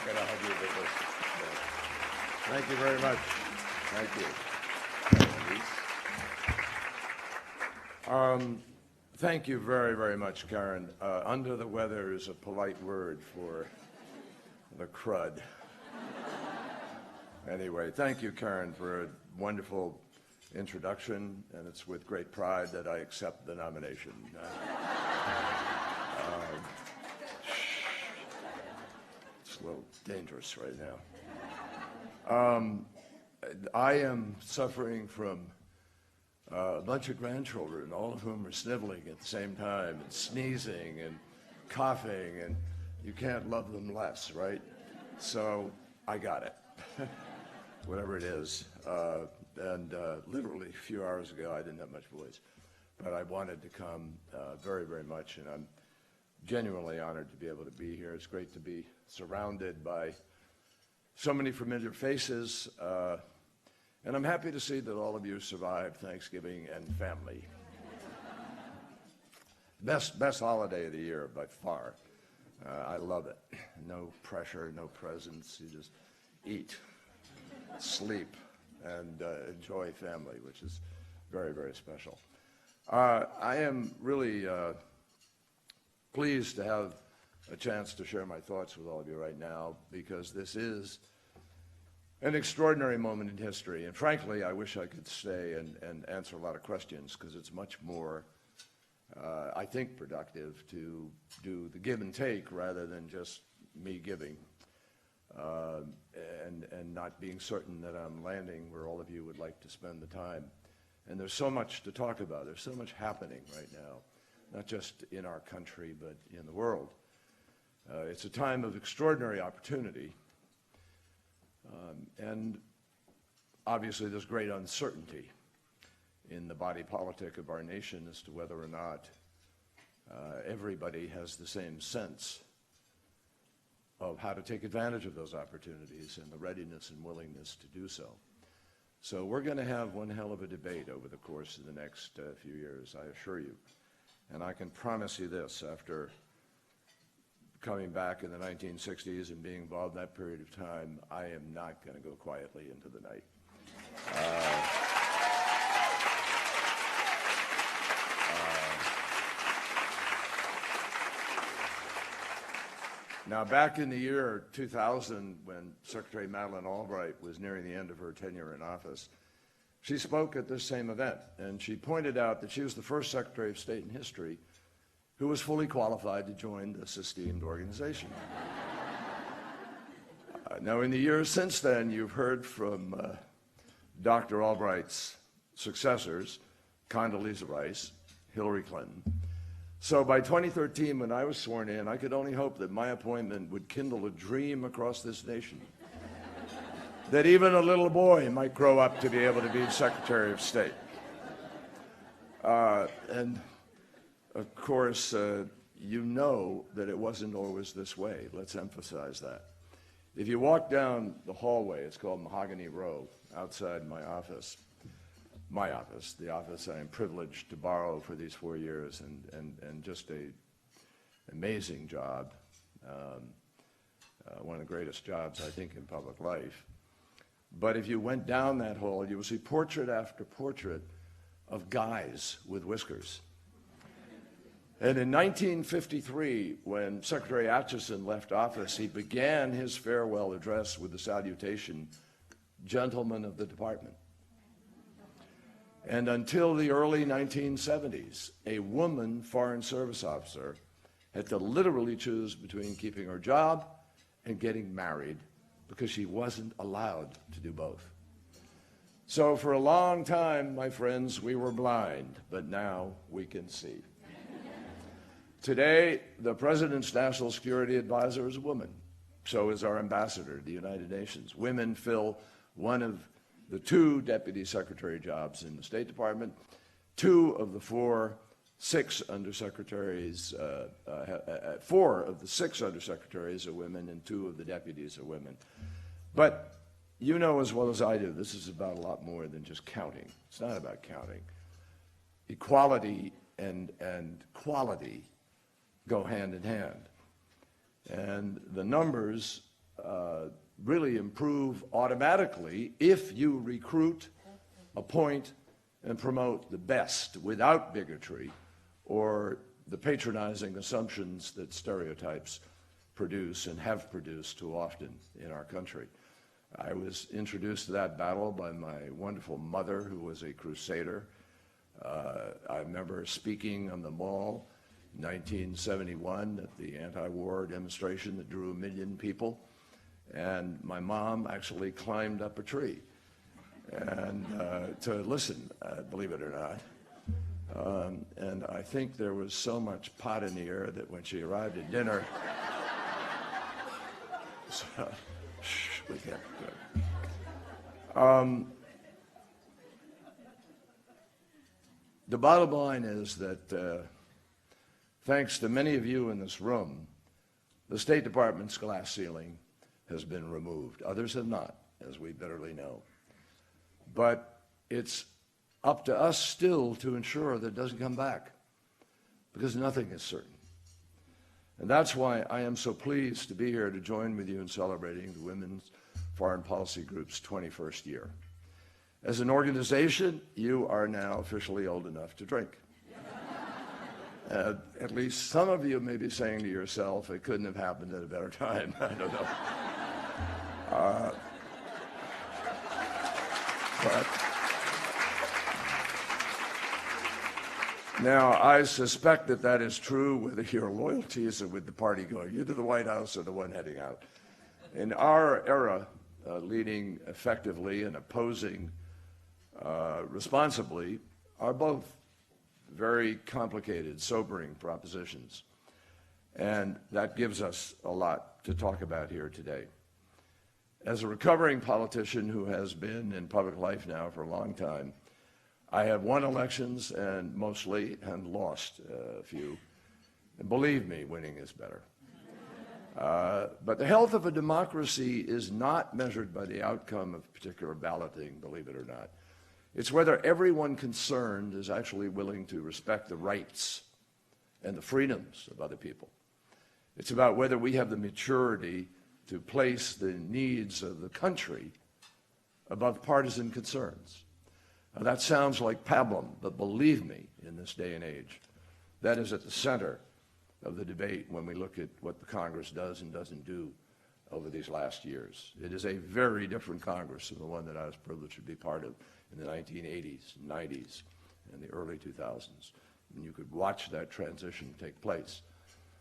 going to hug you with this. Thank you very much. Thank you. Thank you very, very much, Karen. Under the weather is a polite word for the crud. Anyway, thank you, Karen, for a wonderful introduction, and it's with great pride that I accept the nomination. It's a little dangerous right now. I am suffering from a bunch of grandchildren, all of whom are sniveling at the same time and sneezing and coughing, and you can't love them less, right? So I got it, whatever it is. Literally a few hours ago, I didn't have much voice, but I wanted to come very, very much, and I'm genuinely honored to be able to be here. It's great to be surrounded by so many familiar faces, and I'm happy to see that all of you survived Thanksgiving and family. Best holiday of the year by far. I love it. No pressure, no presents. You just eat, sleep, and enjoy family, which is very, very special. I am really pleased to have a chance to share my thoughts with all of you right now, because this is an extraordinary moment in history. And frankly, I wish I could stay and answer a lot of questions, because it's much more, I think, productive to do the give and take rather than just me giving. And not being certain that I'm landing where all of you would like to spend the time. And there's so much to talk about. There's so much happening right now, not just in our country, but in the world. It's a time of extraordinary opportunity. And obviously there's great uncertainty in the body politic of our nation as to whether or not everybody has the same sense of how to take advantage of those opportunities and the readiness and willingness to do so. So we're going to have one hell of a debate over the course of the next few years, I assure you. And I can promise you this, after coming back in the 1960s and being involved in that period of time, I am not going to go quietly into the night. Now, back in the year 2000, when Secretary Madeleine Albright was nearing the end of her tenure in office, she spoke at this same event, and she pointed out that she was the first Secretary of State in history who was fully qualified to join this esteemed organization. Now, in the years since then, you've heard from Dr. Albright's successors, Condoleezza Rice, Hillary Clinton. So by 2013, when I was sworn in, I could only hope that my appointment would kindle a dream across this nation, that even a little boy might grow up to be able to be Secretary of State. And of course, you know that it wasn't always this way. Let's emphasize that. If you walk down the hallway, it's called Mahogany Row, outside my office, the office I am privileged to borrow for these 4 years, and just an amazing job, one of the greatest jobs, I think, in public life. But if you went down that hall, you would see portrait after portrait of guys with whiskers. And in 1953, when Secretary Acheson left office, he began his farewell address with the salutation, "Gentlemen of the Department." And until the early 1970s, a woman Foreign Service officer had to literally choose between keeping her job and getting married, because she wasn't allowed to do both. So for a long time, my friends, we were blind, but now we can see. Today, the President's National Security Advisor is a woman. So is our ambassador to the United Nations. Women fill one of the 2 deputy secretary jobs in the State Department. 2 of the 6 undersecretaries, 4 of the 6 undersecretaries are women, and 2 of the deputies are women. But you know as well as I do, this is about a lot more than just counting. It's not about counting. Equality and quality go hand in hand. And the numbers really improve automatically if you recruit, appoint, and promote the best without bigotry or the patronizing assumptions that stereotypes produce and have produced too often in our country. I was introduced to that battle by my wonderful mother, who was a crusader. I remember speaking on the Mall in 1971 at the anti-war demonstration that drew 1 million people. And my mom actually climbed up a tree and to listen, believe it or not. And I think there was so much pot in the air that when she arrived at dinner, so, shh, we can't do it. The bottom line is that thanks to many of you in this room, the State Department's glass ceiling has been removed. Others have not, as we bitterly know. But it's up to us still to ensure that it doesn't come back, because nothing is certain. And that's why I am so pleased to be here to join with you in celebrating the Women's Foreign Policy Group's 21st year. As an organization, you are now officially old enough to drink. At least some of you may be saying to yourself, it couldn't have happened at a better time. I don't know. But now, I suspect that that is true whether your loyalties are with the party going into the White House or the one heading out. In our era, leading effectively and opposing responsibly are both very complicated, sobering propositions. And that gives us a lot to talk about here today. As a recovering politician who has been in public life now for a long time, I have won elections and lost a few. And believe me, winning is better. But the health of a democracy is not measured by the outcome of particular balloting, believe it or not. It's whether everyone concerned is actually willing to respect the rights and the freedoms of other people. It's about whether we have the maturity to place the needs of the country above partisan concerns. Now, that sounds like pablum, but believe me, in this day and age, that is at the center of the debate when we look at what the Congress does and doesn't do over these last years. It is a very different Congress than the one that I was privileged to be part of in the 1980s, 90s, and the early 2000s. And you could watch that transition take place.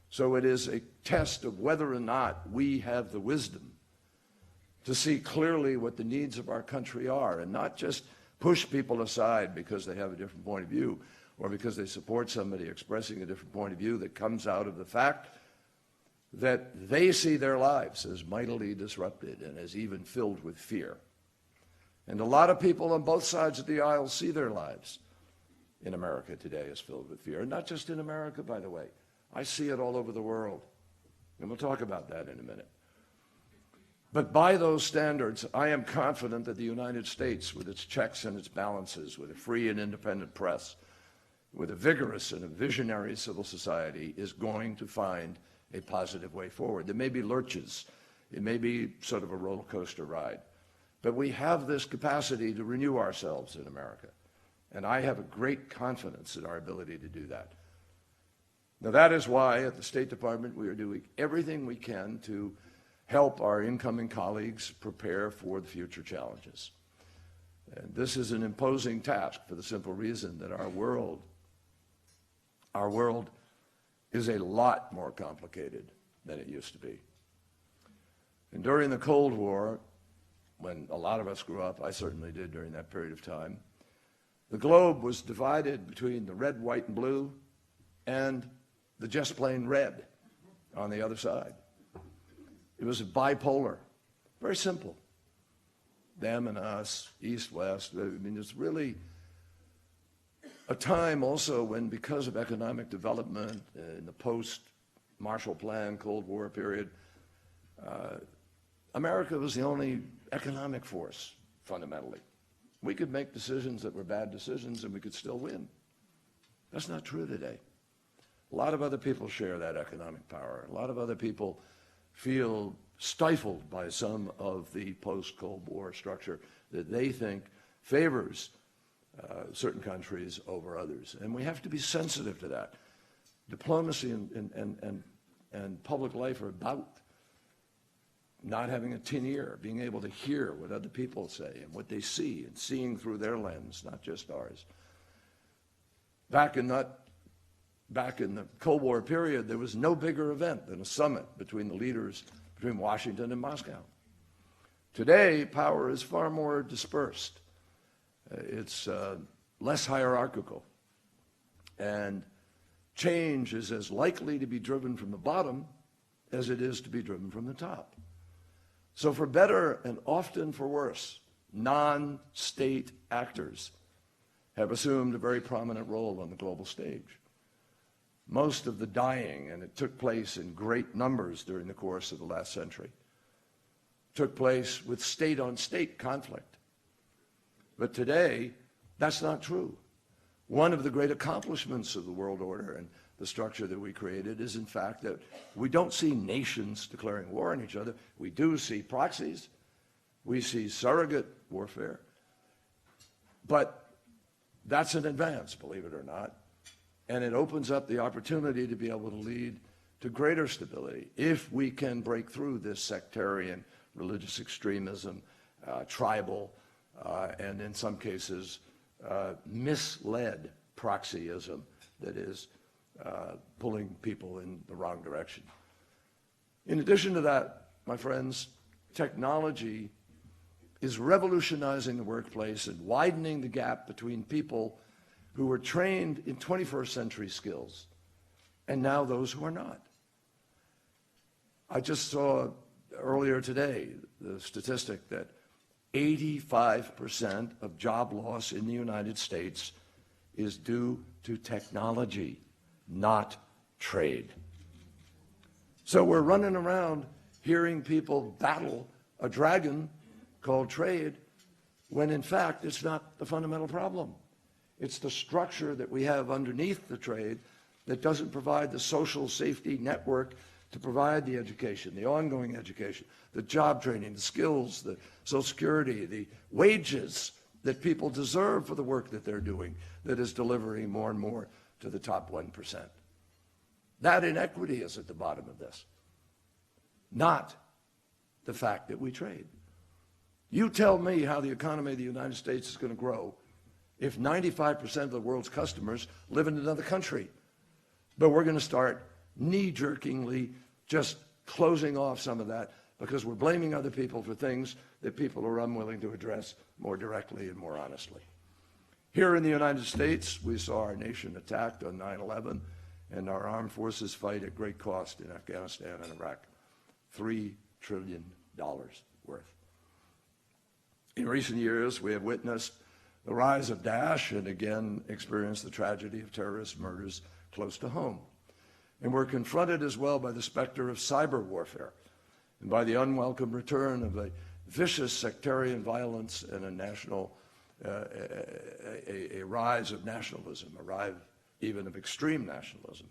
So it is a test of whether or not we have the wisdom to see clearly what the needs of our country are and not just push people aside because they have a different point of view or because they support somebody expressing a different point of view that comes out of the fact that they see their lives as mightily disrupted and as even filled with fear. And a lot of people on both sides of the aisle see their lives in America today as filled with fear. And not just in America, by the way. I see it all over the world. And we'll talk about that in a minute. But by those standards, I am confident that the United States, with its checks and its balances, with a free and independent press, with a vigorous and a visionary civil society, is going to find a positive way forward. There may be lurches. It may be sort of a roller coaster ride. But we have this capacity to renew ourselves in America. And I have a great confidence in our ability to do that. Now, that is why at the State Department we are doing everything we can to help our incoming colleagues prepare for the future challenges. And this is an imposing task for the simple reason that our world is a lot more complicated than it used to be. And during the Cold War, when a lot of us grew up, I certainly did during that period of time, the globe was divided between the red, white, and blue and the just plain red on the other side. It was bipolar, very simple. Them and us, east, west. I mean, it's really a time also when, because of economic development in the post-Marshall Plan, Cold War period, America was the only economic force, fundamentally. We could make decisions that were bad decisions and we could still win. That's not true today. A lot of other people share that economic power. A lot of other people feel stifled by some of the post-Cold War structure that they think favors certain countries over others. And we have to be sensitive to that. Diplomacy and public life are about not having a tin ear, being able to hear what other people say and what they see, and seeing through their lens, not just ours. Back in the Cold War period, there was no bigger event than a summit between the leaders between Washington and Moscow. Today, power is far more dispersed. It's less hierarchical. And change is as likely to be driven from the bottom as it is to be driven from the top. So for better and often for worse, non-state actors have assumed a very prominent role on the global stage. Most of the dying, and it took place in great numbers during the course of the last century, took place with state-on-state conflict. But today, that's not true. One of the great accomplishments of the world order and the structure that we created is, in fact, that we don't see nations declaring war on each other. We do see proxies. We see surrogate warfare. But that's an advance, believe it or not. And it opens up the opportunity to be able to lead to greater stability if we can break through this sectarian religious extremism, tribal, and in some cases, misled proxyism that is pulling people in the wrong direction. In addition to that, my friends, technology is revolutionizing the workplace and widening the gap between people who were trained in 21st century skills and now those who are not. I just saw earlier today the statistic that 85% of job loss in the United States is due to technology, not trade. So we're running around hearing people battle a dragon called trade, when in fact it's not the fundamental problem. It's the structure that we have underneath the trade that doesn't provide the social safety network to provide the education, the ongoing education, the job training, the skills, the Social Security, the wages that people deserve for the work that they're doing, that is delivering more and more to the top 1%. That inequity is at the bottom of this, not the fact that we trade. You tell me how the economy of the United States is going to grow if 95% of the world's customers live in another country. But we're going to start knee-jerkingly just closing off some of that because we're blaming other people for things that people are unwilling to address more directly and more honestly. Here in the United States, we saw our nation attacked on 9/11, and our armed forces fight at great cost in Afghanistan and Iraq. $3 trillion worth. In recent years, we have witnessed the rise of Daesh and again experienced the tragedy of terrorist murders close to home. And we're confronted as well by the specter of cyber warfare and by the unwelcome return of a vicious sectarian violence and a rise of nationalism, a rise even of extreme nationalism.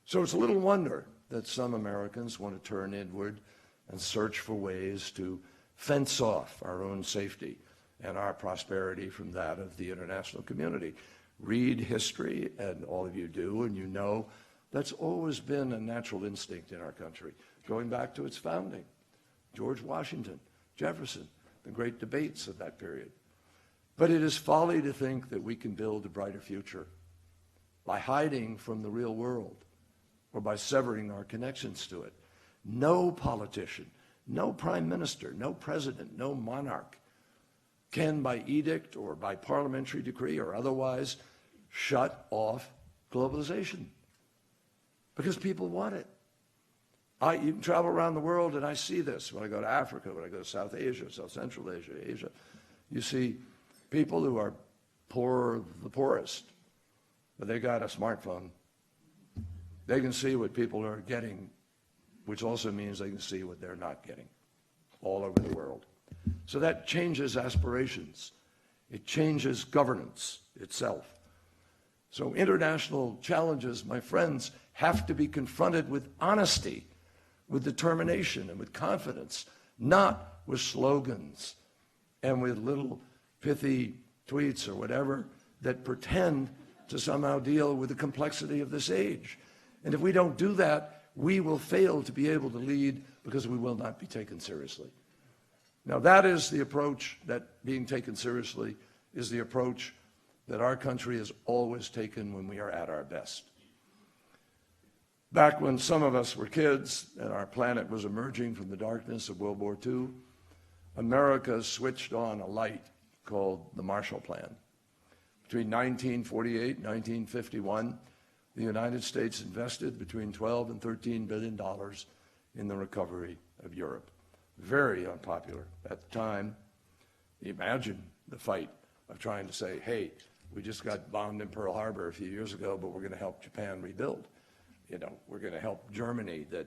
So it's little wonder that some Americans want to turn inward and search for ways to fence off our own safety and our prosperity from that of the international community. Read history, and all of you do, and you know that's always been a natural instinct in our country, going back to its founding. George Washington, Jefferson, the great debates of that period. But it is folly to think that we can build a brighter future by hiding from the real world or by severing our connections to it. No politician, no prime minister, no president, no monarch can, by edict or by parliamentary decree or otherwise, shut off globalization because people want it. You can travel around the world, and I see this when I go to Africa, when I go to South Asia, South Central Asia, Asia. You see people who are poor, the poorest, but they got a smartphone. They can see what people are getting, which also means they can see what they're not getting all over the world. So that changes aspirations. It changes governance itself. So international challenges, my friends, have to be confronted with honesty with determination and with confidence, not with slogans and with little pithy tweets or whatever that pretend to somehow deal with the complexity of this age. And if we don't do that, we will fail to be able to lead because we will not be taken seriously. Now, that is the approach that being taken seriously is the approach that our country has always taken when we are at our best. Back when some of us were kids and our planet was emerging from the darkness of World War II, America switched on a light called the Marshall Plan. Between 1948 and 1951, the United States invested between $12 and $13 billion in the recovery of Europe. Very unpopular at the time. Imagine the fight of trying to say, hey, we just got bombed in Pearl Harbor a few years ago, but we're going to help Japan rebuild. You know, we're going to help Germany that,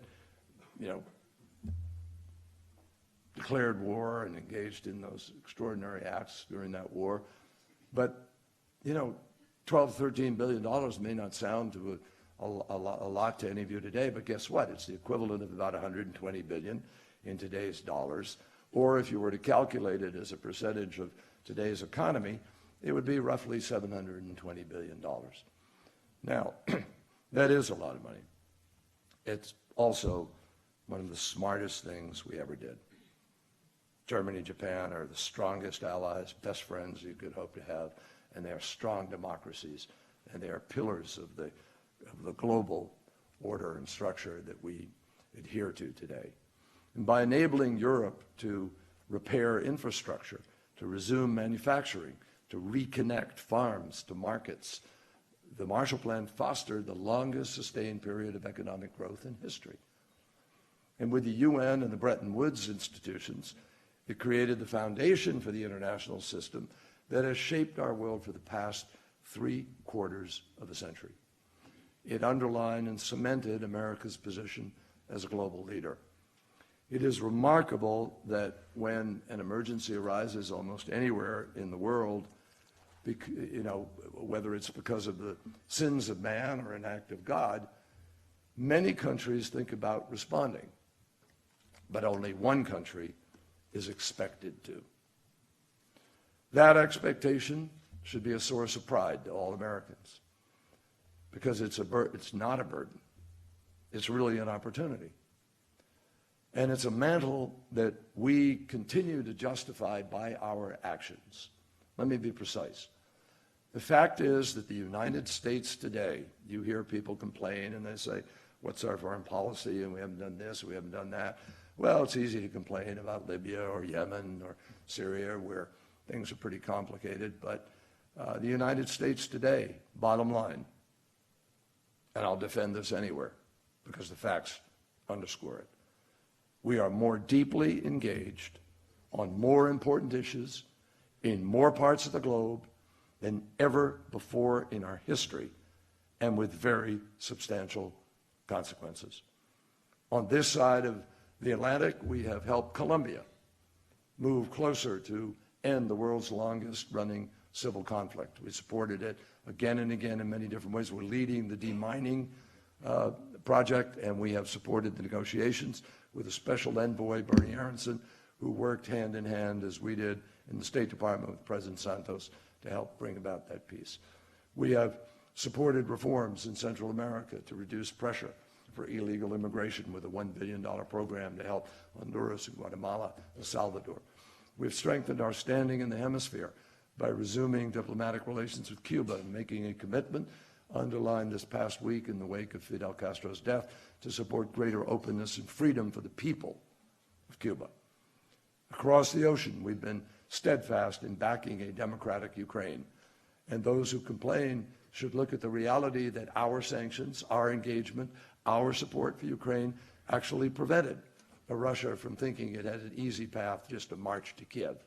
you know, declared war and engaged in those extraordinary acts during that war. But, you know, $12, $13 billion may not sound to a lot to any of you today, but guess what? It's the equivalent of about 120 billion in today's dollars. Or if you were to calculate it as a percentage of today's economy, it would be roughly $720 billion. Now, that is a lot of money. It's also one of the smartest things we ever did. Germany and Japan are the strongest allies, best friends you could hope to have, and they are strong democracies, and they are pillars of the global order and structure that we adhere to today. And by enabling Europe to repair infrastructure, to resume manufacturing, to reconnect farms to markets, the Marshall Plan fostered the longest sustained period of economic growth in history. And with the UN and the Bretton Woods institutions, it created the foundation for the international system that has shaped our world for the past 3/4 of a century. It underlined and cemented America's position as a global leader. It is remarkable that when an emergency arises almost anywhere in the world, you know, whether it's because of the sins of man or an act of God, many countries think about responding, but only one country is expected to. That expectation should be a source of pride to all Americans, because it's not a burden. It's really an opportunity. And it's a mantle that we continue to justify by our actions. Let me be precise. The fact is that the United States today, you hear people complain and they say, what's our foreign policy, and we haven't done this, we haven't done that. Well, it's easy to complain about Libya or Yemen or Syria, where things are pretty complicated, but the United States today, bottom line, and I'll defend this anywhere because the facts underscore it, we are more deeply engaged on more important issues in more parts of the globe than ever before in our history, and with very substantial consequences. On this side of the Atlantic, we have helped Colombia move closer to end the world's longest running civil conflict. We supported it again and again in many different ways. We're leading the demining project, and we have supported the negotiations with a special envoy, Bernie Aronson, who worked hand in hand, as we did in the State Department with President Santos, to help bring about that peace. We have supported reforms in Central America to reduce pressure for illegal immigration with a $1 billion program to help Honduras and Guatemala, El Salvador. We've strengthened our standing in the hemisphere by resuming diplomatic relations with Cuba and making a commitment underlined this past week in the wake of Fidel Castro's death to support greater openness and freedom for the people of Cuba. Across the ocean, we've been steadfast in backing a democratic Ukraine, and those who complain should look at the reality that our sanctions, our engagement, our support for Ukraine actually prevented Russia from thinking it had an easy path just to march to Kiev.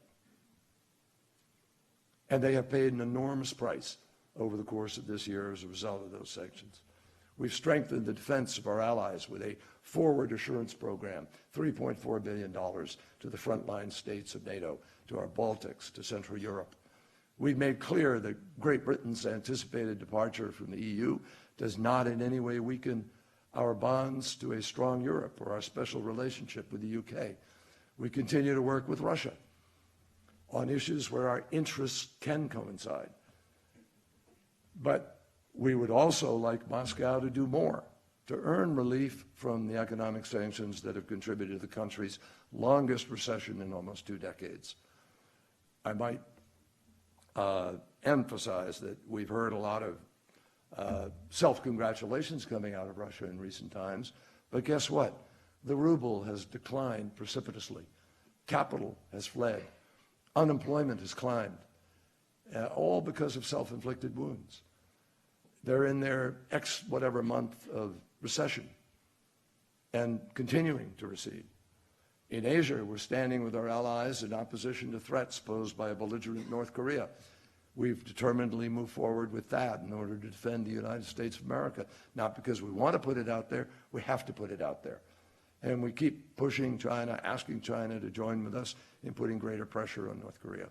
And they have paid an enormous price over the course of this year as a result of those sanctions. We've strengthened the defense of our allies with a forward assurance program, $3.4 billion to the frontline states of NATO, to our Baltics, to Central Europe. We've made clear that Great Britain's anticipated departure from the EU does not in any way weaken our bonds to a strong Europe or our special relationship with the UK. We continue to work with Russia on issues where our interests can coincide. But we would also like Moscow to do more to earn relief from the economic sanctions that have contributed to the country's longest recession in almost 2 decades. I might emphasize that we've heard a lot of self-congratulations coming out of Russia in recent times, but guess what? The ruble has declined precipitously. Capital has fled. Unemployment has climbed, all because of self-inflicted wounds. They're in their whatever month of recession and continuing to recede. In Asia, we're standing with our allies in opposition to threats posed by a belligerent North Korea. We've determinedly moved forward with that in order to defend the United States of America, not because we want to put it out there, we have to put it out there. And we keep pushing China, asking China to join with us in putting greater pressure on North Korea.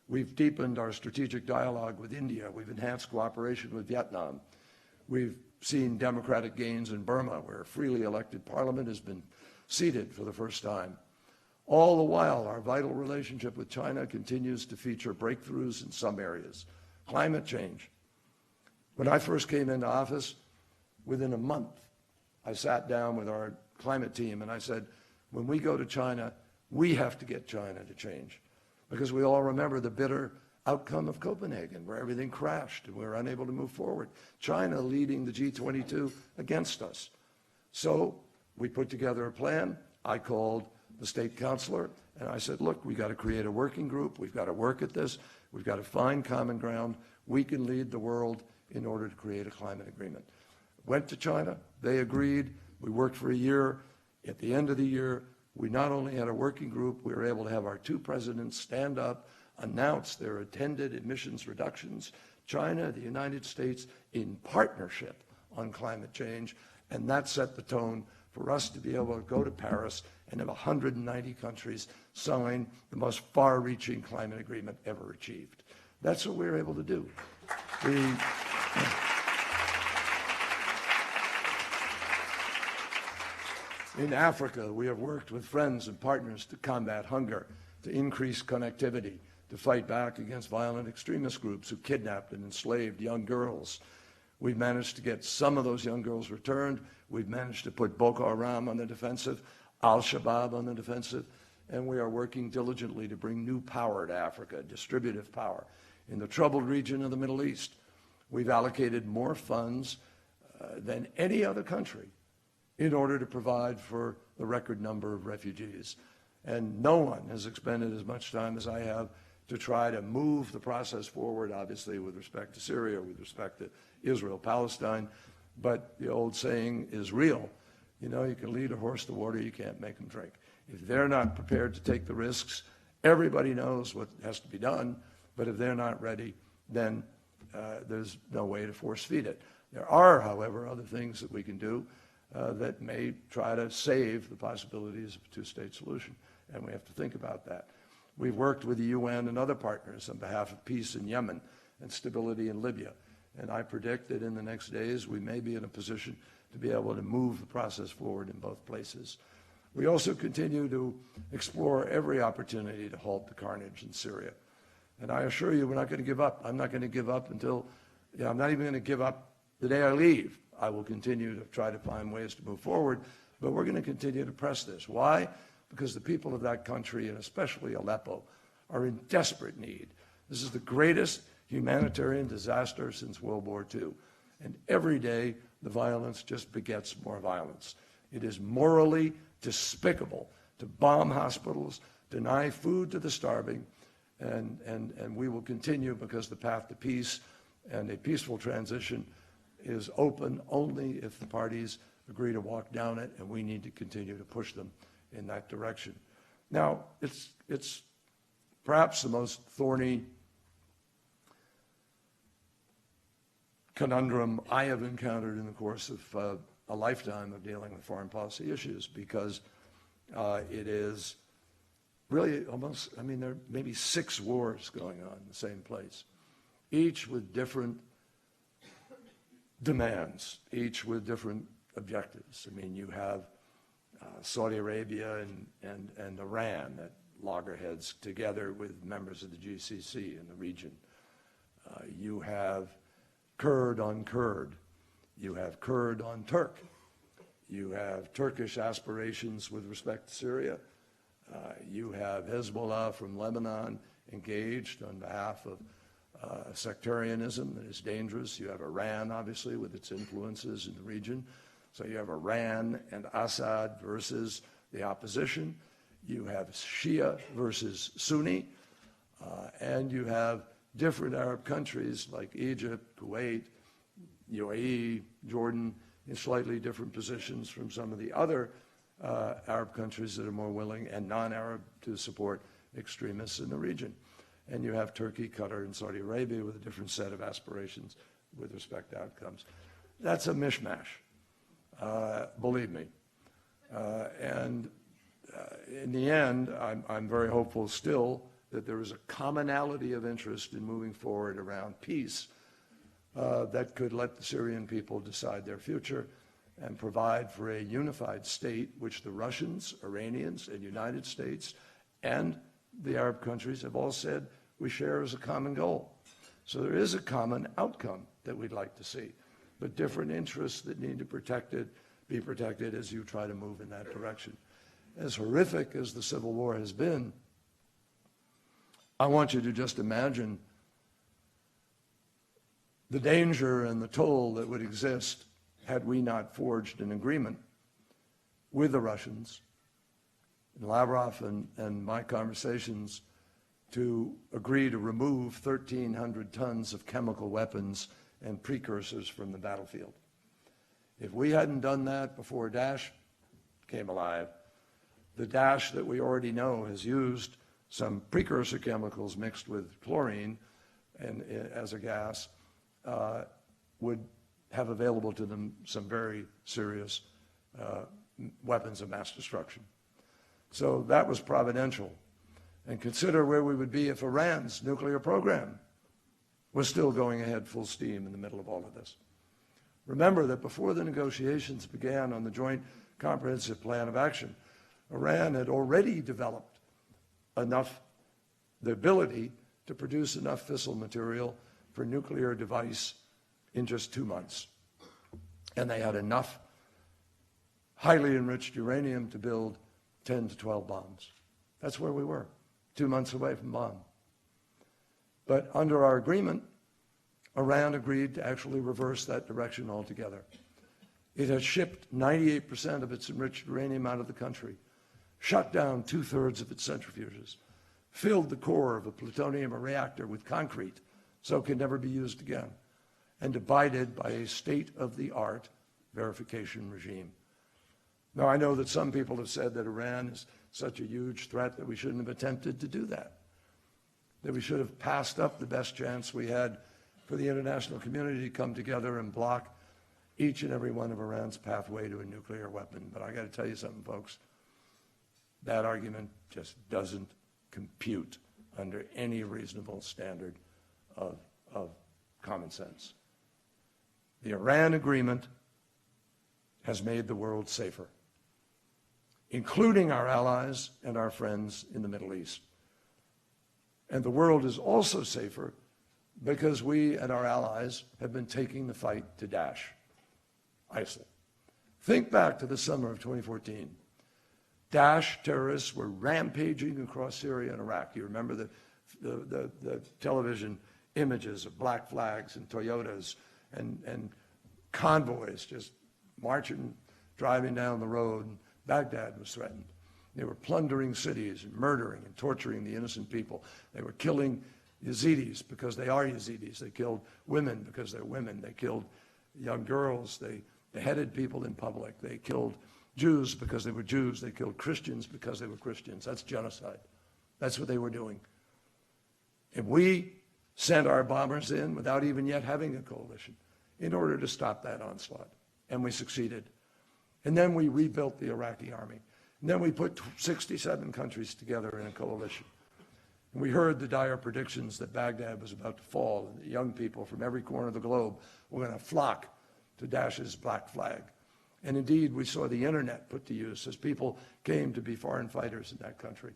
We've deepened our strategic dialogue with India. We've enhanced cooperation with Vietnam. We've seen democratic gains in Burma, where a freely elected parliament has been seated for the first time. All the while, our vital relationship with China continues to feature breakthroughs in some areas. Climate change. When I first came into office, within a month, I sat down with our climate team and I said, when we go to China, we have to get China to change. Because we all remember the bitter outcome of Copenhagen, where everything crashed and we were unable to move forward. China leading the G22 against us. So we put together a plan. I called the state councilor and I said, look, we got to create a working group. We've got to work at this. We've got to find common ground. We can lead the world in order to create a climate agreement. Went to China. They agreed. We worked for a year. At the end of the year, we not only had a working group, we were able to have our 2 presidents stand up, announce their intended emissions reductions, China, the United States, in partnership on climate change, and that set the tone for us to be able to go to Paris and have 190 countries sign the most far-reaching climate agreement ever achieved. That's what we were able to do. In Africa, we have worked with friends and partners to combat hunger, to increase connectivity, to fight back against violent extremist groups who kidnapped and enslaved young girls. We've managed to get some of those young girls returned. We've managed to put Boko Haram on the defensive, Al-Shabaab on the defensive, and we are working diligently to bring new power to Africa, distributive power. In the troubled region of the Middle East, we've allocated more funds than any other country in order to provide for the record number of refugees. And no one has expended as much time as I have to try to move the process forward, obviously with respect to Syria, with respect to Israel, Palestine. But the old saying is real. You know, you can lead a horse to water, you can't make them drink. If they're not prepared to take the risks, everybody knows what has to be done, but if they're not ready, then there's no way to force feed it. There are, however, other things that we can do that may try to save the possibilities of a 2-state solution, and we have to think about that. We've worked with the UN and other partners on behalf of peace in Yemen and stability in Libya, and I predict that in the next days we may be in a position to be able to move the process forward in both places. We also continue to explore every opportunity to halt the carnage in Syria, and I assure you we're not going to give up. I'm not going to give up until, I'm not even going to give up the day I leave. I will continue to try to find ways to move forward, but we're going to continue to press this. Why? Because the people of that country, and especially Aleppo, are in desperate need. This is the greatest humanitarian disaster since World War II. And every day, the violence just begets more violence. It is morally despicable to bomb hospitals, deny food to the starving, and we will continue because the path to peace and a peaceful transition is open only if the parties agree to walk down it, and we need to continue to push them in that direction. Now, it's perhaps the most thorny conundrum I have encountered in the course of a lifetime of dealing with foreign policy issues, because it is really almost, I mean, there are maybe 6 wars going on in the same place, each with different demands, each with different objectives. I mean, you have Saudi Arabia and Iran at loggerheads together with members of the GCC in the region. You have Kurd on Kurd. You have Kurd on Turk. You have Turkish aspirations with respect to Syria. You have Hezbollah from Lebanon engaged on behalf of sectarianism that is dangerous. You have Iran, obviously, with its influences in the region. So you have Iran and Assad versus the opposition. You have Shia versus Sunni. And you have different Arab countries like Egypt, Kuwait, UAE, Jordan, in slightly different positions from some of the other Arab countries that are more willing and non-Arab to support extremists in the region. And you have Turkey, Qatar, and Saudi Arabia with a different set of aspirations with respect to outcomes. That's a mishmash, believe me. And in the end, I'm very hopeful still that there is a commonality of interest in moving forward around peace that could let the Syrian people decide their future and provide for a unified state, which the Russians, Iranians, and United States and the Arab countries have all said we share as a common goal. So there is a common outcome that we'd like to see, but different interests that need to be protected as you try to move in that direction. As horrific as the Civil War has been, I want you to just imagine the danger and the toll that would exist had we not forged an agreement with the Russians, and Lavrov and my conversations to agree to remove 1,300 tons of chemical weapons and precursors from the battlefield. If we hadn't done that before Daesh came alive, the Daesh that we already know has used some precursor chemicals mixed with chlorine and as a gas, would have available to them some very serious weapons of mass destruction. So that was providential. And consider where we would be if Iran's nuclear program was still going ahead full steam in the middle of all of this. Remember that before the negotiations began on the Joint Comprehensive Plan of Action, Iran had already developed the ability to produce enough fissile material for nuclear device in just 2 months. And they had enough highly enriched uranium to build 10 to 12 bombs. That's where we were, 2 months away from bomb. But under our agreement, Iran agreed to actually reverse that direction altogether. It has shipped 98% of its enriched uranium out of the country, shut down 2/3 of its centrifuges, filled the core of a plutonium reactor with concrete so it could never be used again, and abided by a state-of-the-art verification regime. Now, I know that some people have said that Iran is such a huge threat that we shouldn't have attempted to do that we should have passed up the best chance we had for the international community to come together and block each and every one of Iran's pathway to a nuclear weapon. But I got to tell you something, folks. That argument just doesn't compute under any reasonable standard of common sense. The Iran agreement has made the world safer, including our allies and our friends in the Middle East. And the world is also safer because we and our allies have been taking the fight to Daesh, ISIL. Think back to the summer of 2014. Daesh terrorists were rampaging across Syria and Iraq. You remember the television images of black flags and Toyotas and convoys just marching, driving down the road. And Baghdad was threatened. They were plundering cities and murdering and torturing the innocent people. They were killing Yazidis because they are Yazidis. They killed women because they're women. They killed young girls. They beheaded people in public. They killed Jews because they were Jews. They killed Christians because they were Christians. That's genocide. That's what they were doing. And we sent our bombers in without even yet having a coalition in order to stop that onslaught. And we succeeded. And then we rebuilt the Iraqi army. And then we put 67 countries together in a coalition. And we heard the dire predictions that Baghdad was about to fall and that young people from every corner of the globe were going to flock to Daesh's black flag. And indeed, we saw the internet put to use as people came to be foreign fighters in that country.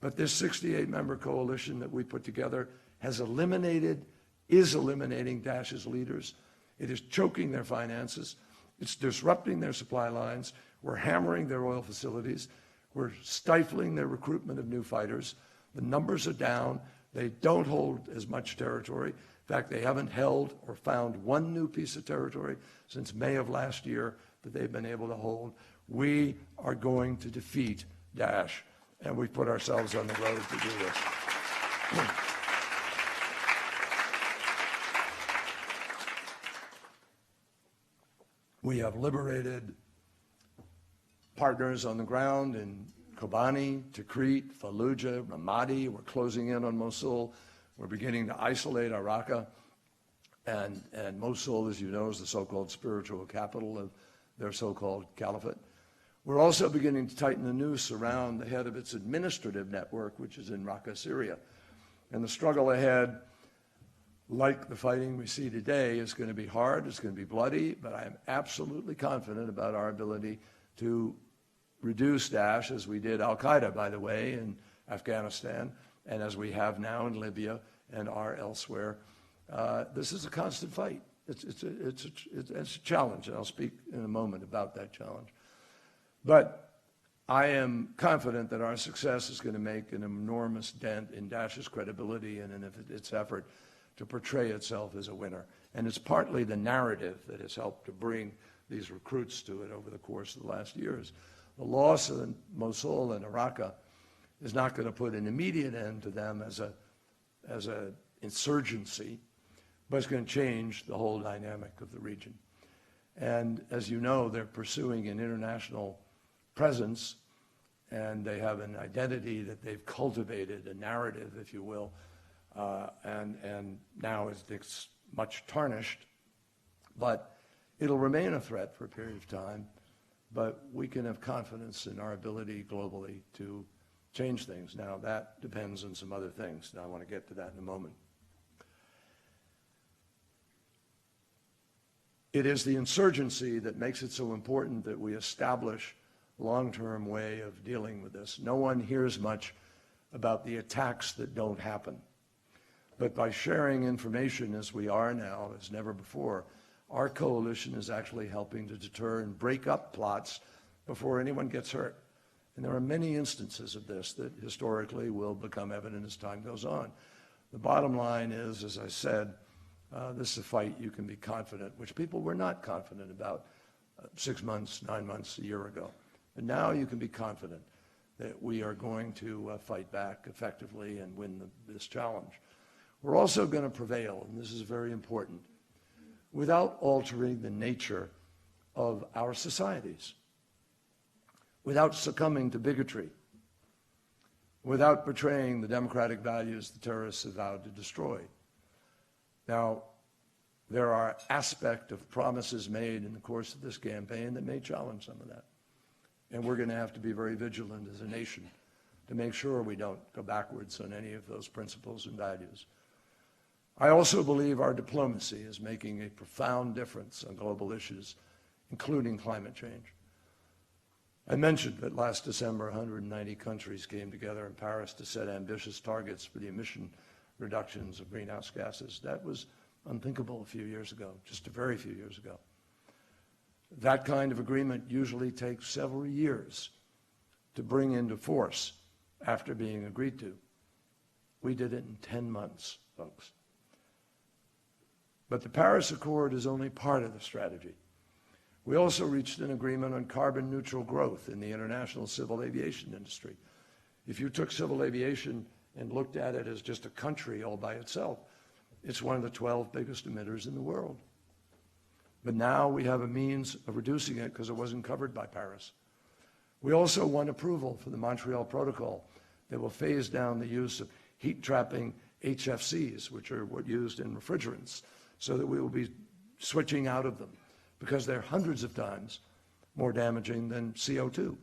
But this 68-member coalition that we put together is eliminating Daesh's leaders. It is choking their finances. It's disrupting their supply lines. We're hammering their oil facilities. We're stifling their recruitment of new fighters. The numbers are down. They don't hold as much territory. In fact, they haven't held or found one new piece of territory since May of last year that they've been able to hold. We are going to defeat Daesh, and we've put ourselves on the road to do this. We have liberated partners on the ground in Kobani, Tikrit, Fallujah, Ramadi. We're closing in on Mosul. We're beginning to isolate Raqqa. And Mosul, as you know, is the so-called spiritual capital of their so-called caliphate. We're also beginning to tighten the noose around the head of its administrative network, which is in Raqqa, Syria. And the struggle ahead, like the fighting we see today, is going to be hard, it's going to be bloody, but I am absolutely confident about our ability to reduce Daesh, as we did Al-Qaeda, by the way, in Afghanistan, and as we have now in Libya and are elsewhere. This is a constant fight. It's a challenge, and I'll speak in a moment about that challenge. But I am confident that our success is going to make an enormous dent in Daesh's credibility and in its effort to portray itself as a winner. And it's partly the narrative that has helped to bring these recruits to it over the course of the last years. The loss of Mosul and Raqqa is not going to put an immediate end to them as a insurgency, but it's going to change the whole dynamic of the region. And as you know, they're pursuing an international presence, and they have an identity that they've cultivated, a narrative, if you will, and now it's much tarnished, but it'll remain a threat for a period of time, but we can have confidence in our ability globally to change things. Now, that depends on some other things, and I want to get to that in a moment. It is the insurgency that makes it so important that we establish a long-term way of dealing with this. No one hears much about the attacks that don't happen. But by sharing information as we are now, as never before, our coalition is actually helping to deter and break up plots before anyone gets hurt. And there are many instances of this that historically will become evident as time goes on. The bottom line is, as I said, this is a fight you can be confident, which people were not confident about 6 months, 9 months, a year ago. But now you can be confident that we are going to fight back effectively and win this challenge. We're also going to prevail, and this is very important, without altering the nature of our societies, without succumbing to bigotry, without betraying the democratic values the terrorists have vowed to destroy. Now, there are aspects of promises made in the course of this campaign that may challenge some of that. And we're going to have to be very vigilant as a nation to make sure we don't go backwards on any of those principles and values. I also believe our diplomacy is making a profound difference on global issues, including climate change. I mentioned that last December, 190 countries came together in Paris to set ambitious targets for the emission reductions of greenhouse gases. That was unthinkable a few years ago, just a very few years ago. That kind of agreement usually takes several years to bring into force after being agreed to. We did it in 10 months, folks. But the Paris Accord is only part of the strategy. We also reached an agreement on carbon neutral growth in the international civil aviation industry. If you took civil aviation and looked at it as just a country all by itself, it's one of the 12 biggest emitters in the world. But now we have a means of reducing it because it wasn't covered by Paris. We also won approval for the Montreal Protocol that will phase down the use of heat-trapping HFCs, which are what used in refrigerants, so that we will be switching out of them because they're hundreds of times more damaging than CO2.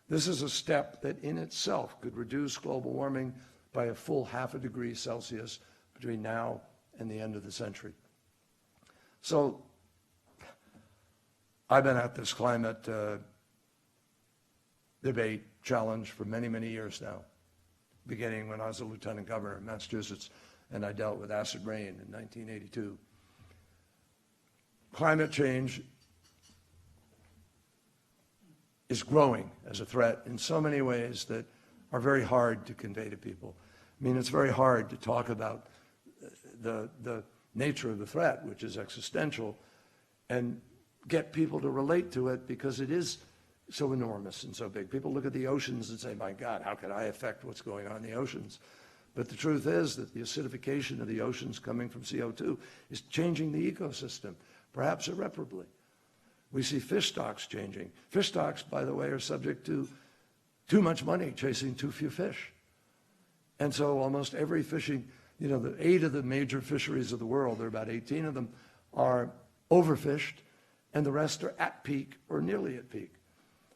This is a step that in itself could reduce global warming by a full 0.5 degree Celsius between now and the end of the century. So I've been at this climate debate challenge for many, many years now, beginning when I was a lieutenant governor in Massachusetts and I dealt with acid rain in 1982. Climate change is growing as a threat in so many ways that are very hard to convey to people. I mean, it's very hard to talk about the nature of the threat, which is existential, and get people to relate to it because it is so enormous and so big. People look at the oceans and say, my God, how could I affect what's going on in the oceans? But the truth is that the acidification of the oceans coming from CO2 is changing the ecosystem, perhaps irreparably. We see fish stocks changing. Fish stocks, by the way, are subject to too much money chasing too few fish. And so almost every fishing, the 8 of the major fisheries of the world, there are about 18 of them, are overfished, and the rest are at peak or nearly at peak.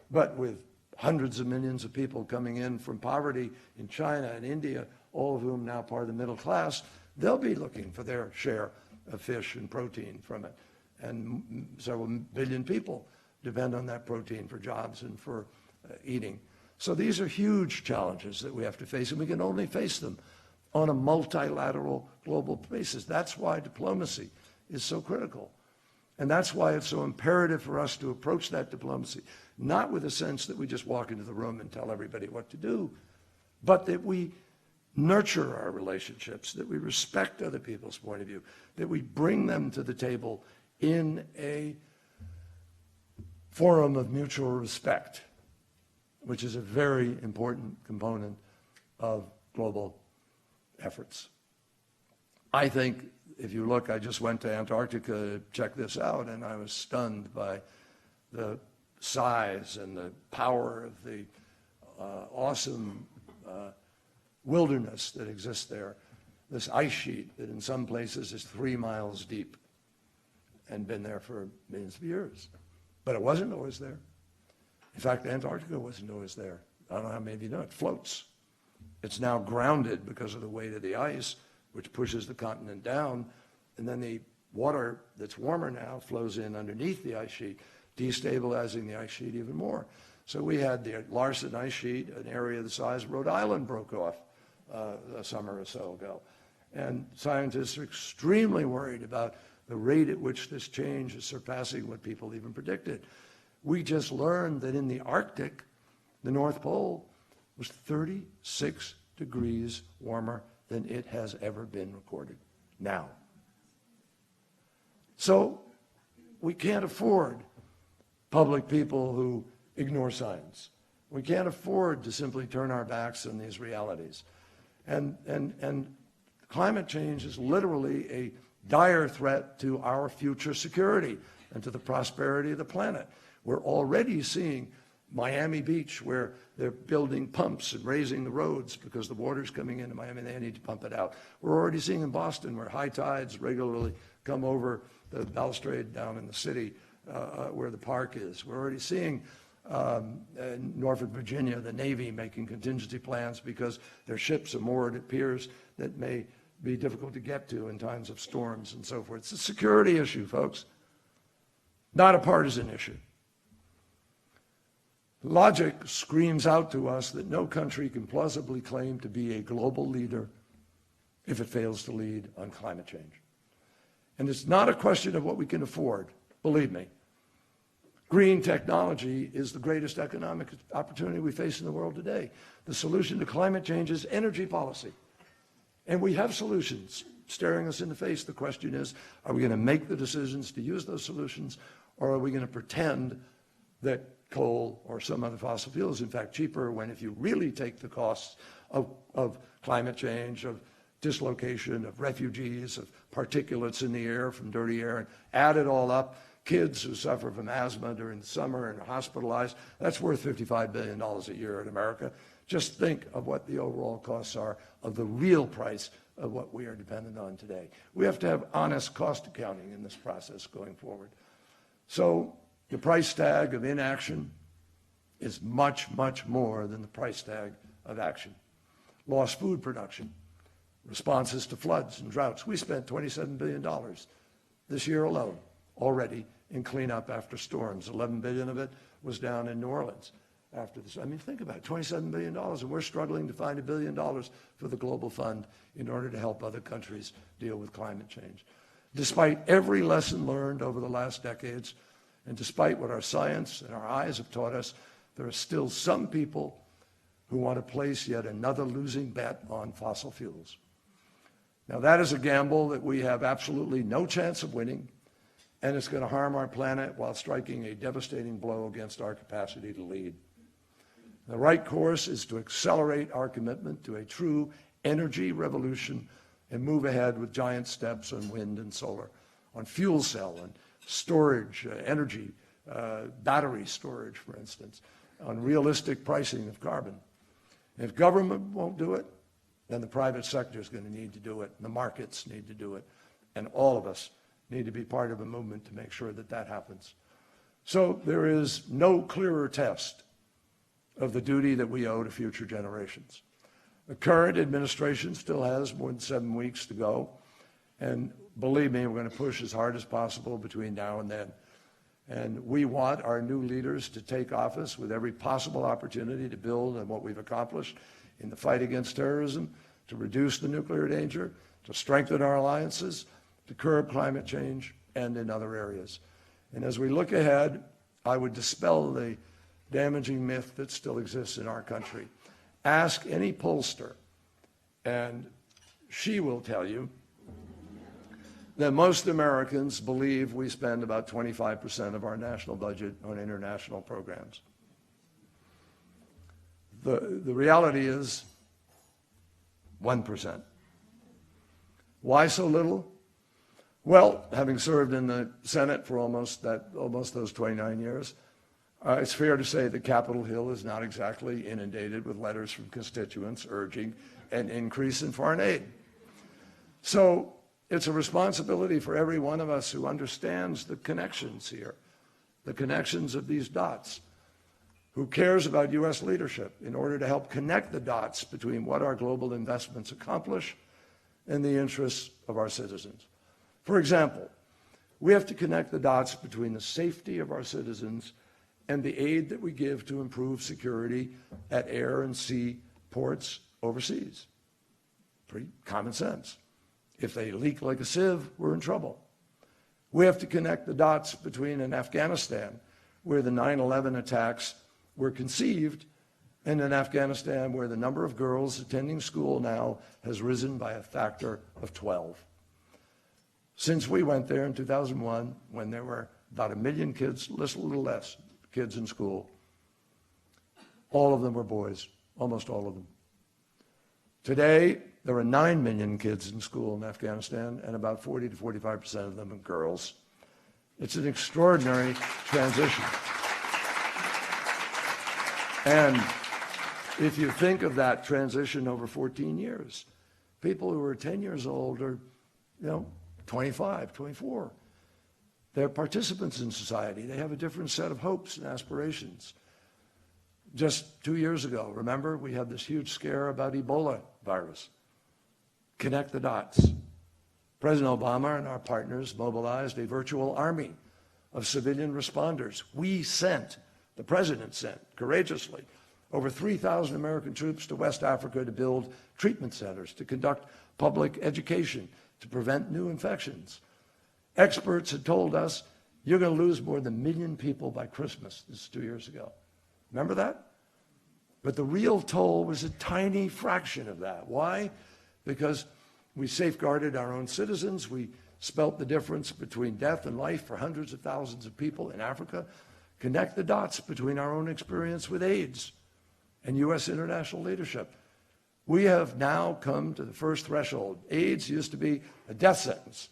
But with hundreds of millions of people coming in from poverty in China and India, all of whom now part of the middle class, they'll be looking for their share of fish and protein from it. And several billion people depend on that protein for jobs and for eating. So these are huge challenges that we have to face, and we can only face them on a multilateral global basis. That's why diplomacy is so critical. And that's why it's so imperative for us to approach that diplomacy, not with a sense that we just walk into the room and tell everybody what to do, but that we nurture our relationships, that we respect other people's point of view, that we bring them to the table in a forum of mutual respect, which is a very important component of global efforts. I think if you look, I just went to Antarctica to check this out, and I was stunned by the size and the power of the awesome wilderness that exists there. This ice sheet that in some places is 3 miles deep and been there for millions of years. But it wasn't always there. In fact, Antarctica wasn't always there. I don't know how many of you know, it floats. It's now grounded because of the weight of the ice, which pushes the continent down, and then the water that's warmer now flows in underneath the ice sheet, destabilizing the ice sheet even more. So we had the Larsen ice sheet, an area the size of Rhode Island broke off a summer or so ago. And scientists are extremely worried about the rate at which this change is surpassing what people even predicted. We just learned that in the Arctic, the North Pole was 36 degrees warmer than it has ever been recorded now. So we can't afford public people who ignore science. We can't afford to simply turn our backs on these realities. And climate change is literally a dire threat to our future security and to the prosperity of the planet. We're already seeing Miami Beach, where they're building pumps and raising the roads because the water's coming into Miami and they need to pump it out. We're already seeing in Boston, where high tides regularly come over the balustrade down in the city where the park is. We're already seeing in Norfolk, Virginia, the Navy making contingency plans because their ships are moored at piers that may be difficult to get to in times of storms and so forth. It's a security issue, folks, not a partisan issue. Logic screams out to us that no country can plausibly claim to be a global leader if it fails to lead on climate change. And it's not a question of what we can afford, believe me. Green technology is the greatest economic opportunity we face in the world today. The solution to climate change is energy policy. And we have solutions staring us in the face. The question is, are we going to make the decisions to use those solutions, or are we going to pretend that coal or some other fossil fuel is in fact cheaper, when if you really take the costs of climate change, of dislocation, of refugees, of particulates in the air from dirty air, and add it all up, kids who suffer from asthma during the summer and are hospitalized, that's worth $55 billion a year in America. Just think of what the overall costs are of the real price of what we are dependent on today. We have to have honest cost accounting in this process going forward. So the price tag of inaction is much, much more than the price tag of action. Lost food production, responses to floods and droughts. We spent $27 billion this year alone already in cleanup after storms. 11 billion of it was down in New Orleans after this. I mean, think about it, $27 billion, and we're struggling to find $1 billion for the Global Fund in order to help other countries deal with climate change. Despite every lesson learned over the last decades, and despite what our science and our eyes have taught us, there are still some people who want to place yet another losing bet on fossil fuels. Now, that is a gamble that we have absolutely no chance of winning, and it's going to harm our planet while striking a devastating blow against our capacity to lead. The right course is to accelerate our commitment to a true energy revolution and move ahead with giant steps on wind and solar, on fuel cell and storage, energy, battery storage, for instance, on realistic pricing of carbon. If government won't do it, then the private sector is going to need to do it, and the markets need to do it, and all of us need to be part of a movement to make sure that that happens. So there is no clearer test of the duty that we owe to future generations. The current administration still has more than 7 weeks to go, and believe me, we're going to push as hard as possible between now and then. And we want our new leaders to take office with every possible opportunity to build on what we've accomplished in the fight against terrorism, to reduce the nuclear danger, to strengthen our alliances, to curb climate change, and in other areas. And as we look ahead, I would dispel the damaging myth that still exists in our country. Ask any pollster, and she will tell you that most Americans believe we spend about 25% of our national budget on international programs. The reality is 1%. Why so little? Well, having served in the Senate for almost those 29 years, it's fair to say that Capitol Hill is not exactly inundated with letters from constituents urging an increase in foreign aid. So it's a responsibility for every one of us who understands the connections here, the connections of these dots, who cares about U.S. leadership in order to help connect the dots between what our global investments accomplish and the interests of our citizens. For example, we have to connect the dots between the safety of our citizens and the aid that we give to improve security at air and sea ports overseas. Pretty common sense. If they leak like a sieve, we're in trouble. We have to connect the dots between an Afghanistan, where the 9/11 attacks were conceived, and in Afghanistan, where the number of girls attending school now has risen by a factor of 12. Since we went there in 2001, when there were about 1 million kids, a little less kids in school, all of them were boys, almost all of them. Today, there are 9 million kids in school in Afghanistan, and about 40 to 45% of them are girls. It's an extraordinary transition. And if you think of that transition over 14 years, people who are 10 years old are, 25, 24. They're participants in society. They have a different set of hopes and aspirations. Just 2 years ago, remember, we had this huge scare about Ebola virus. Connect the dots. President Obama and our partners mobilized a virtual army of civilian responders. The president sent, courageously, over 3,000 American troops to West Africa to build treatment centers, to conduct public education, to prevent new infections. Experts had told us, you're going to lose more than 1 million people by Christmas. This is 2 years ago. Remember that? But the real toll was a tiny fraction of that. Why? Because we safeguarded our own citizens. We spelt the difference between death and life for hundreds of thousands of people in Africa. Connect the dots between our own experience with AIDS and U.S. international leadership. We have now come to the first threshold. AIDS used to be a death sentence.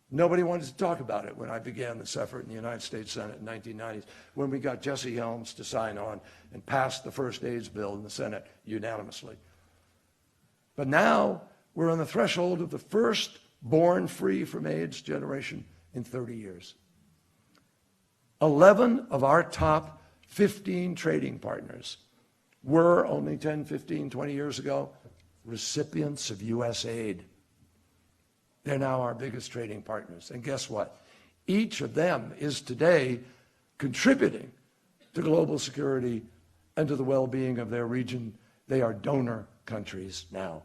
Nobody wanted to talk about it when I began this effort in the United States Senate in the 1990s, when we got Jesse Helms to sign on and pass the first AIDS bill in the Senate unanimously. But now we're on the threshold of the first born free from AIDS generation in 30 years. 11 of our top 15 trading partners were only 10, 15, 20 years ago recipients of U.S. aid. They're now our biggest trading partners. And guess what? Each of them is today contributing to global security and to the well-being of their region. They are donor countries now.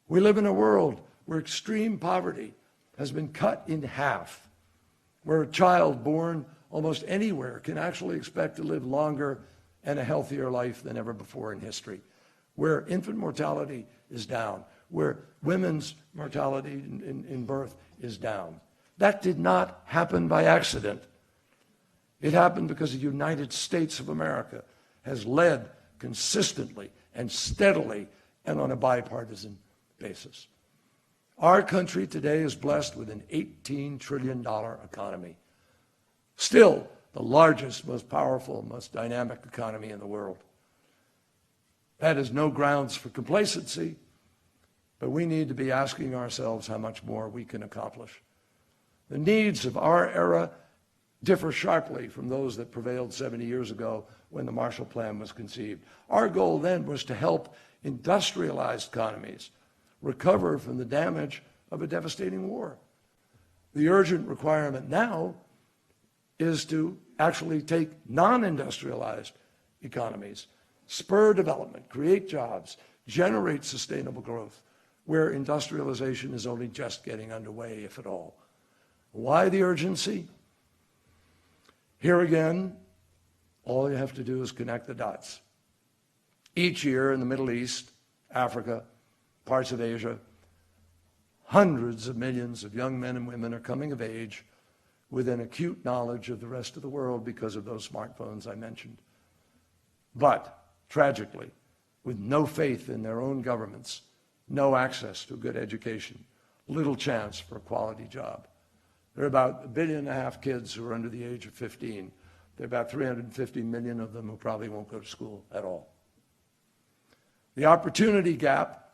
We live in a world where extreme poverty has been cut in half, where a child born almost anywhere can actually expect to live longer and a healthier life than ever before in history, where infant mortality is down, where women's mortality in birth is down. That did not happen by accident. It happened because the United States of America has led consistently and steadily and on a bipartisan basis. Our country today is blessed with an $18 trillion economy. Still the largest, most powerful, most dynamic economy in the world. That is no grounds for complacency, but we need to be asking ourselves how much more we can accomplish. The needs of our era differ sharply from those that prevailed 70 years ago when the Marshall Plan was conceived. Our goal then was to help industrialized economies recover from the damage of a devastating war. The urgent requirement now is to actually take non-industrialized economies, spur development, create jobs, generate sustainable growth, where industrialization is only just getting underway, if at all. Why the urgency? Here again, all you have to do is connect the dots. Each year in the Middle East, Africa, parts of Asia, hundreds of millions of young men and women are coming of age with an acute knowledge of the rest of the world because of those smartphones I mentioned. But, tragically, with no faith in their own governments, no access to a good education, little chance for a quality job. There are about 1.5 billion kids who are under the age of 15. There are about 350 million of them who probably won't go to school at all. The opportunity gap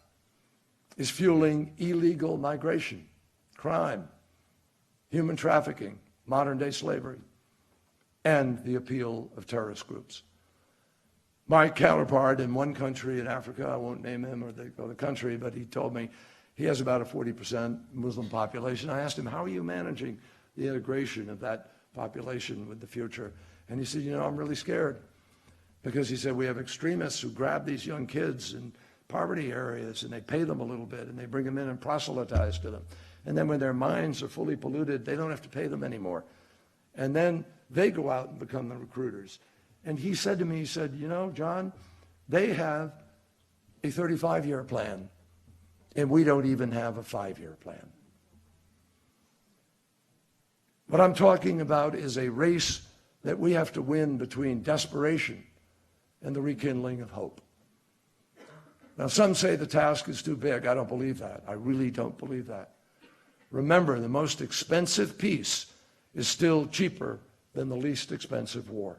is fueling illegal migration, crime, human trafficking, modern-day slavery, and the appeal of terrorist groups. My counterpart in one country in Africa, I won't name him or the country, but he told me he has about a 40% Muslim population. I asked him, how are you managing the integration of that population with the future? And he said, you know, I'm really scared. Because he said, we have extremists who grab these young kids in poverty areas and they pay them a little bit and they bring them in and proselytize to them. And then when their minds are fully polluted, they don't have to pay them anymore. And then they go out and become the recruiters. And he said to me, he said, you know, John, they have a 35-year plan, and we don't even have a 5-year plan. What I'm talking about is a race that we have to win between desperation and the rekindling of hope. Now, some say the task is too big. I don't believe that. I really don't believe that. Remember, the most expensive peace is still cheaper than the least expensive war.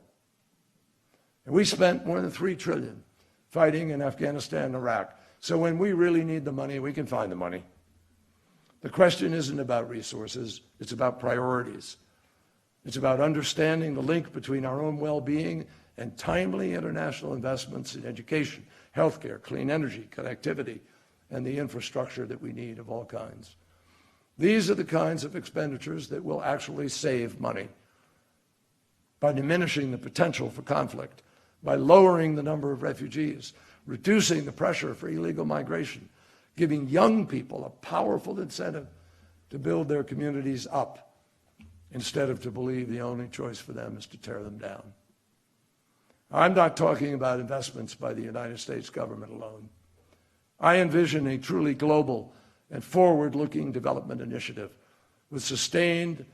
And we spent more than $3 trillion fighting in Afghanistan and Iraq. So when we really need the money, we can find the money. The question isn't about resources, it's about priorities. It's about understanding the link between our own well-being and timely international investments in education, healthcare, clean energy, connectivity, and the infrastructure that we need of all kinds. These are the kinds of expenditures that will actually save money by diminishing the potential for conflict, by lowering the number of refugees, reducing the pressure for illegal migration, giving young people a powerful incentive to build their communities up instead of to believe the only choice for them is to tear them down. I'm not talking about investments by the United States government alone. I envision a truly global and forward-looking development initiative with sustained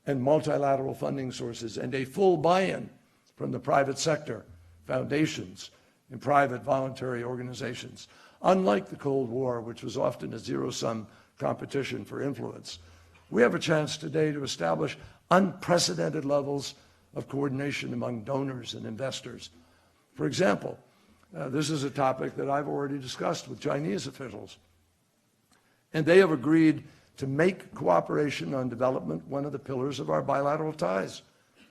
and multilateral funding sources and a full buy-in from the private sector, foundations, and private voluntary organizations. Unlike the Cold War, which was often a zero-sum competition for influence, we have a chance today to establish unprecedented levels of coordination among donors and investors. For example, this is a topic that I've already discussed with Chinese officials, and they have agreed to make cooperation on development one of the pillars of our bilateral ties.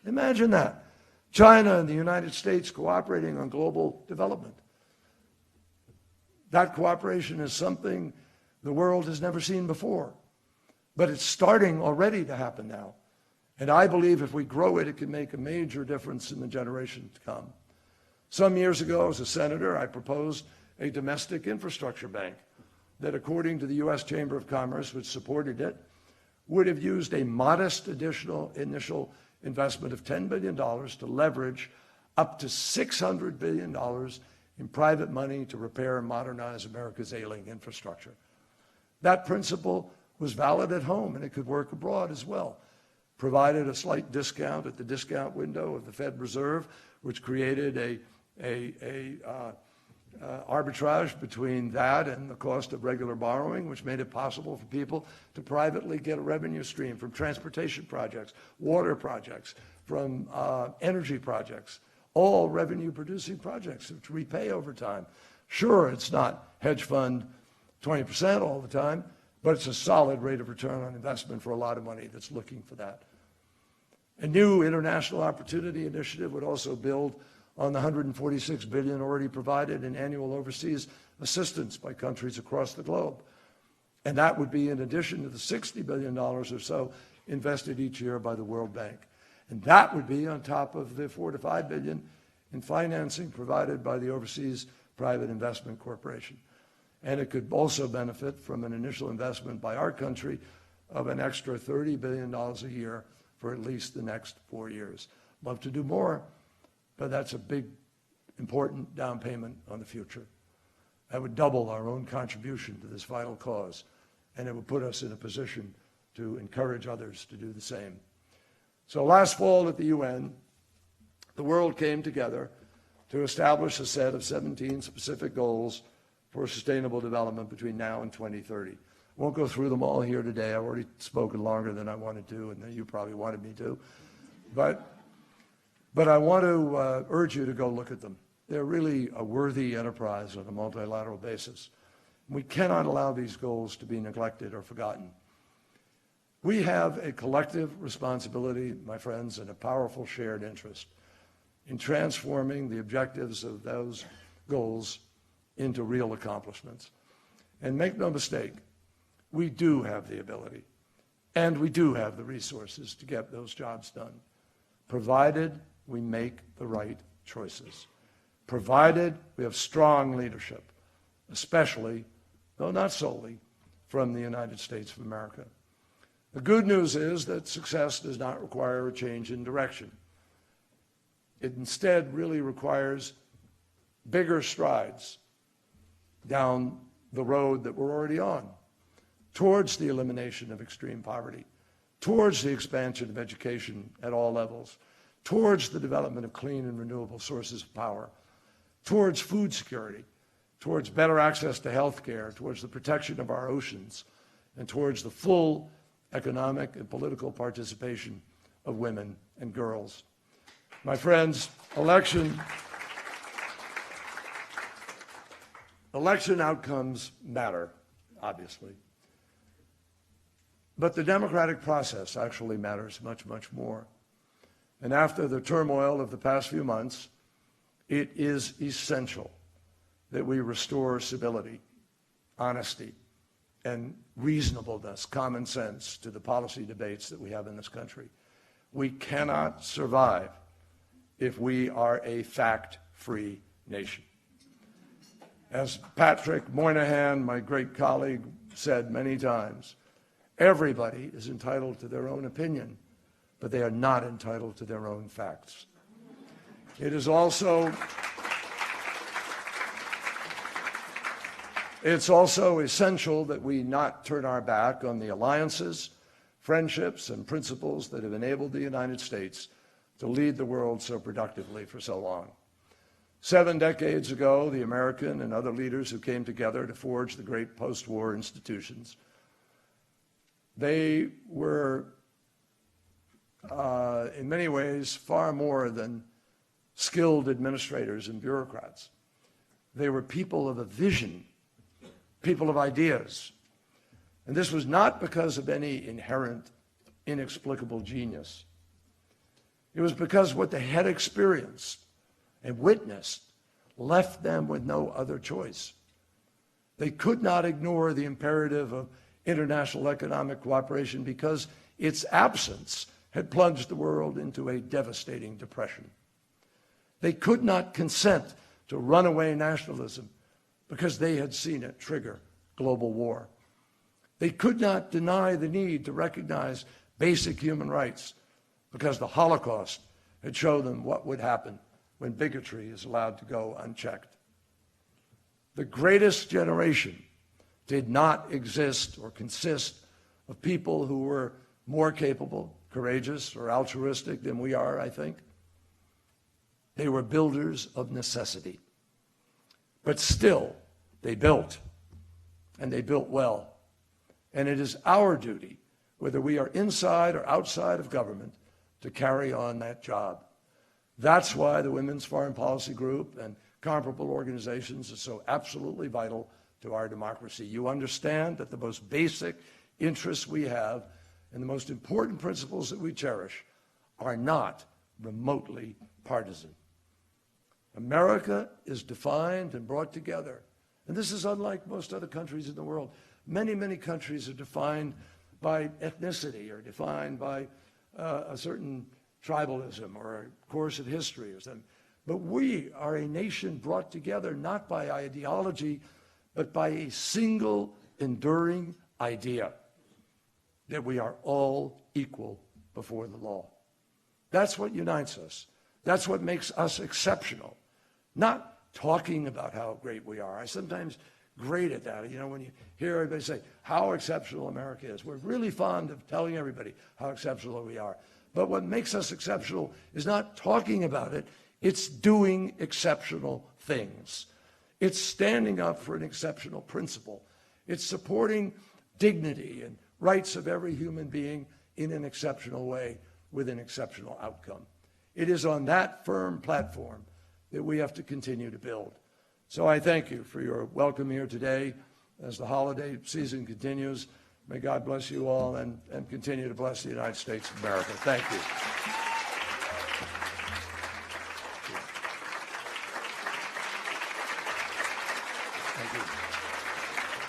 Imagine that. China and the United States cooperating on global development. That cooperation is something the world has never seen before, but it's starting already to happen now. And I believe if we grow it, it can make a major difference in the generation to come. Some years ago, as a senator, I proposed a domestic infrastructure bank that, according to the U.S. Chamber of Commerce, which supported it, would have used a modest additional initial investment of $10 billion to leverage up to $600 billion in private money to repair and modernize America's ailing infrastructure. That principle was valid at home, and it could work abroad as well. Provided a slight discount at the discount window of the Fed Reserve, which created arbitrage between that and the cost of regular borrowing, which made it possible for people to privately get a revenue stream from transportation projects, water projects, from energy projects, all revenue-producing projects which repay over time. Sure, it's not hedge fund 20% all the time, but it's a solid rate of return on investment for a lot of money that's looking for that. A new international opportunity initiative would also build on the $146 billion already provided in annual overseas assistance by countries across the globe. And that would be in addition to the $60 billion or so invested each year by the World Bank. And that would be on top of the $4 to $5 billion in financing provided by the Overseas Private Investment Corporation. And it could also benefit from an initial investment by our country of an extra $30 billion a year for at least the next 4 years. Love to do more, but that's a big, important down payment on the future. That would double our own contribution to this vital cause, and it would put us in a position to encourage others to do the same. So last fall at the UN, the world came together to establish a set of 17 specific goals for sustainable development between now and 2030. I won't go through them all here today. I've already spoken longer than I wanted to, and you probably wanted me to. But I want to urge you to go look at them. They're really a worthy enterprise on a multilateral basis. We cannot allow these goals to be neglected or forgotten. We have a collective responsibility, my friends, and a powerful shared interest in transforming the objectives of those goals into real accomplishments. And make no mistake, we do have the ability, and we do have the resources to get those jobs done, provided we make the right choices, provided we have strong leadership, especially, though not solely, from the United States of America. The good news is that success does not require a change in direction. It instead really requires bigger strides down the road that we're already on, towards the elimination of extreme poverty, towards the expansion of education at all levels, towards the development of clean and renewable sources of power, towards food security, towards better access to health care, towards the protection of our oceans, and towards the full economic and political participation of women and girls. My friends, election outcomes matter, obviously. But the democratic process actually matters much, much more. And after the turmoil of the past few months, it is essential that we restore civility, honesty, and reasonableness, common sense to the policy debates that we have in this country. We cannot survive if we are a fact-free nation. As Patrick Moynihan, my great colleague, said many times, everybody is entitled to their own opinion, but they are not entitled to their own facts. It's also essential that we not turn our back on the alliances, friendships, and principles that have enabled the United States to lead the world so productively for so long. 7 decades ago, the American and other leaders who came together to forge the great post-war institutions, they were, in many ways, far more than skilled administrators and bureaucrats. They were people of a vision, people of ideas. And this was not because of any inherent, inexplicable genius. It was because what they had experienced and witnessed left them with no other choice. They could not ignore the imperative of international economic cooperation because its absence had plunged the world into a devastating depression. They could not consent to runaway nationalism because they had seen it trigger global war. They could not deny the need to recognize basic human rights because the Holocaust had shown them what would happen when bigotry is allowed to go unchecked. The greatest generation did not exist or consist of people who were more capable, courageous, or altruistic than we are, I think. They were builders of necessity. But still, they built, and they built well. And it is our duty, whether we are inside or outside of government, to carry on that job. That's why the Women's Foreign Policy Group and comparable organizations are so absolutely vital to our democracy. You understand that the most basic interests we have and the most important principles that we cherish are not remotely partisan. America is defined and brought together, and this is unlike most other countries in the world. Many, many countries are defined by ethnicity or defined by a certain tribalism or a course of history or something. But we are a nation brought together not by ideology, but by a single enduring idea that we are all equal before the law. That's what unites us. That's what makes us exceptional. Not talking about how great we are. I sometimes grate at that. You know, when you hear everybody say how exceptional America is, we're really fond of telling everybody how exceptional we are. But what makes us exceptional is not talking about it, it's doing exceptional things. It's standing up for an exceptional principle. It's supporting dignity and rights of every human being in an exceptional way with an exceptional outcome. It is on that firm platform that we have to continue to build. So I thank you for your welcome here today as the holiday season continues. May God bless you all and continue to bless the United States of America. Thank you.